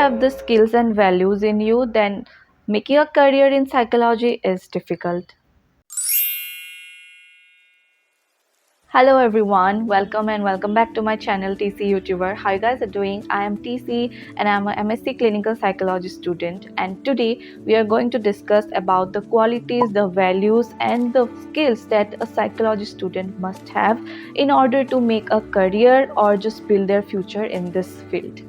have the skills and values in you, then making a career in psychology is difficult. Hello everyone, welcome back to my channel TC YouTuber. How you guys are doing? I am TC and I am a MSc Clinical Psychology student, and today we are going to discuss about the qualities, the values and the skills that a psychology student must have in order to make a career or just build their future in this field.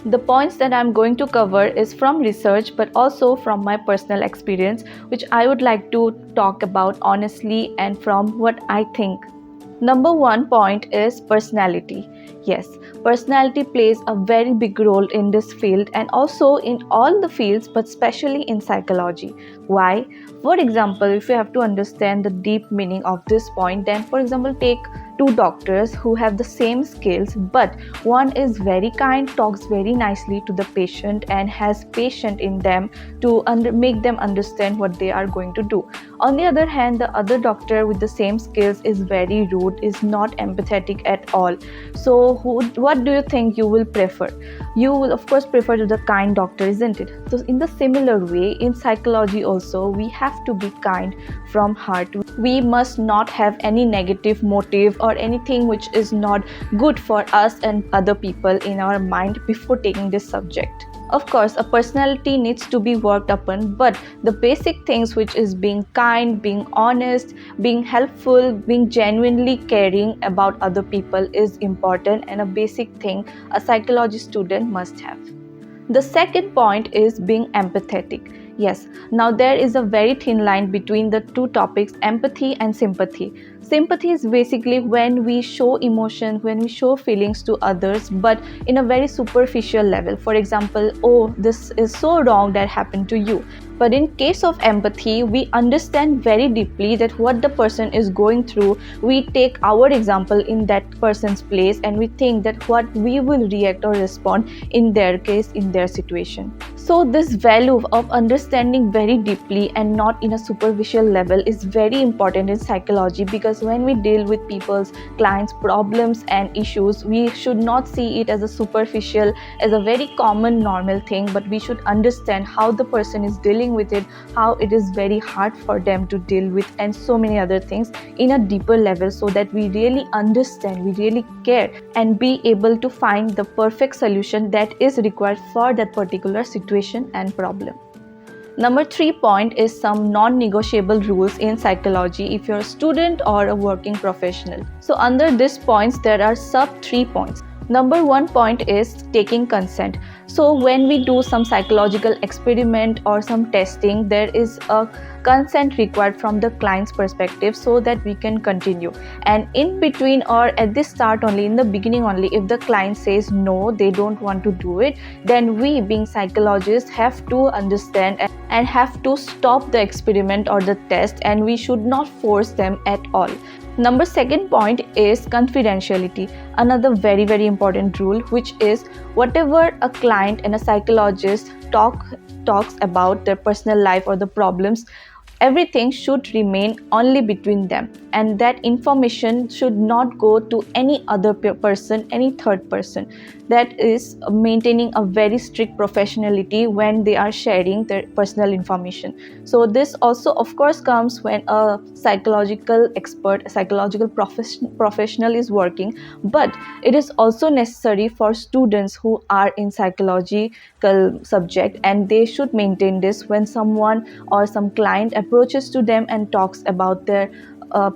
The points that I'm going to cover is from research but also from my personal experience, which I would like to talk about honestly and from what I think. Number one point is personality. Yes, personality plays a very big role in this field and also in all the fields, but especially in psychology. Why? For example, if you have to understand the deep meaning of this point, then for example, take two doctors who have the same skills, but one is very kind, talks very nicely to the patient and has patience in them to make them understand what they are going to do. On the other hand, the other doctor with the same skills is very rude, is not empathetic at all. So what do you think you will prefer? You will of course prefer to the kind doctor, isn't it? So in the similar way, in psychology also, we have to be kind from heart. We must not have any negative motive or anything which is not good for us and other people in our mind before taking this subject. Of course, a personality needs to be worked upon, but the basic things, which is being kind, being honest, being helpful, being genuinely caring about other people, is important and a basic thing a psychology student must have. The second point is being empathetic. Yes, now there is a very thin line between the two topics, empathy and sympathy. Sympathy is basically when we show emotion, when we show feelings to others, but in a very superficial level. For example, oh, this is so wrong that happened to you. But in case of empathy, we understand very deeply that what the person is going through. We take our example in that person's place and we think that what we will react or respond in their case, in their situation. So this value of understanding very deeply and not in a superficial level is very important in psychology, because when we deal with people's clients' problems and issues, we should not see it as a superficial, as a very common normal thing, but we should understand how the person is dealing with it, how it is very hard for them to deal with, and so many other things in a deeper level, so that we really understand, we really care and be able to find the perfect solution that is required for that particular situation and problem. Number 3 point is some non-negotiable rules in psychology if you're a student or a working professional. So under these points, there are sub 3 points. Number 1 point is taking consent. So when we do some psychological experiment or some testing, there is a consent required from the client's perspective so that we can continue. And in between or at the start only, in the beginning only, if the client says no, they don't want to do it, then we being psychologists have to understand and have to stop the experiment or the test, and we should not force them at all. Number 2 point is confidentiality, another very important rule, which is whatever a client and a psychologist talks about their personal life or the problems, everything should remain only between them, and that information should not go to any other person, any third person. That is maintaining a very strict professionality when they are sharing their personal information. So this also of course comes when a psychological expert, a psychological professional is working, but it is also necessary for students who are in psychological subject, and they should maintain this when someone or some client approaches to them and talks about their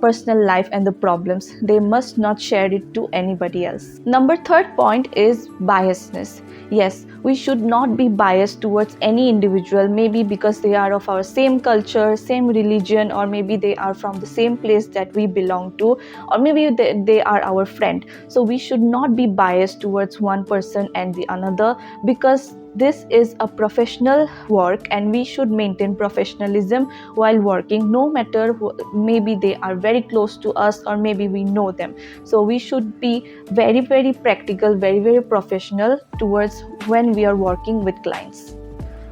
personal life and the problems. They must not share it to anybody else. Number 3 point is biasness. Yes, we should not be biased towards any individual, maybe because they are of our same culture, same religion, or maybe they are from the same place that we belong to, or maybe they are our friend. So we should not be biased towards one person and the another, because this is a professional work and we should maintain professionalism while working, no matter maybe they are very close to us or maybe we know them. So we should be very practical, very professional towards when we are working with clients.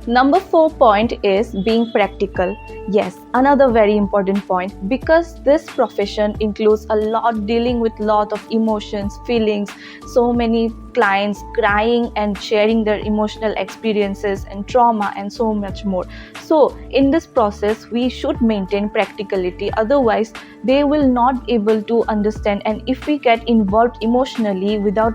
Number 4 point is being practical. Yes, another very important point, because this profession includes a lot dealing with lot of emotions, feelings, so many clients, crying and sharing their emotional experiences and trauma and so much more. So in this process we should maintain practicality, otherwise they will not able to understand. And if we get involved emotionally without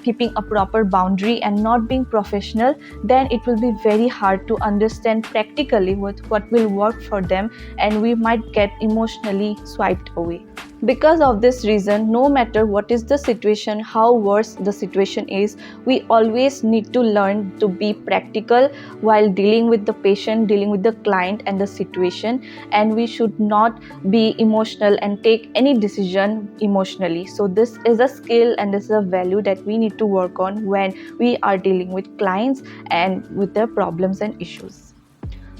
keeping a proper boundary and not being professional, then it will be very hard to understand practically what will work for them, and we might get emotionally swiped away. Because of this reason, no matter what is the situation, how worse the situation is, we always need to learn to be practical while dealing with the patient, dealing with the client and the situation, and we should not be emotional and take any decision emotionally. So this is a skill and this is a value that we need to work on when we are dealing with clients and with their problems and issues.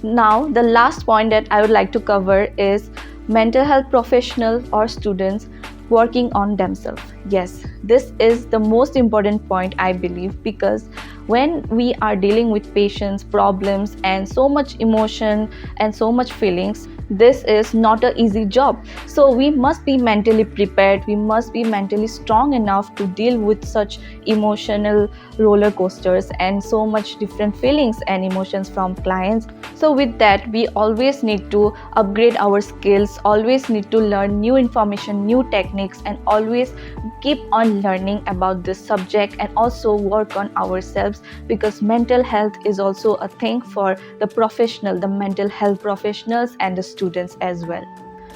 Now, the last point that I would like to cover is mental health professionals or students working on themselves. Yes, this is the most important point, I believe, because when we are dealing with patients, problems, and so much emotion and so much feelings, this is not an easy job. So we must be mentally prepared, we must be mentally strong enough to deal with such emotional roller coasters and so much different feelings and emotions from clients. So with that, we always need to upgrade our skills, always need to learn new information, new techniques, and always keep on learning about this subject and also work on ourselves, because mental health is also a thing for the professional, the mental health professionals and the students as well.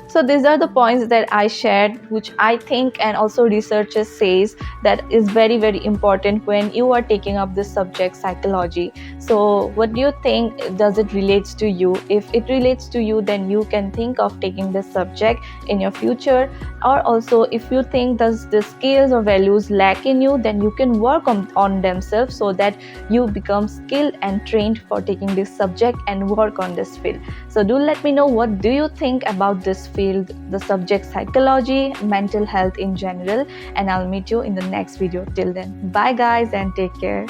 So these are the points that I shared, which I think and also researchers says that is very, very important when you are taking up this subject, psychology. So what do you think? Does it relates to you? If it relates to you, then you can think of taking this subject in your future. Or also if you think does the skills or values lack in you, then you can work on themselves so that you become skilled and trained for taking this subject and work on this field. So do let me know, what do you think about this field, the subject psychology, mental health in general, and I'll meet you in the next video. Till then, bye guys and take care.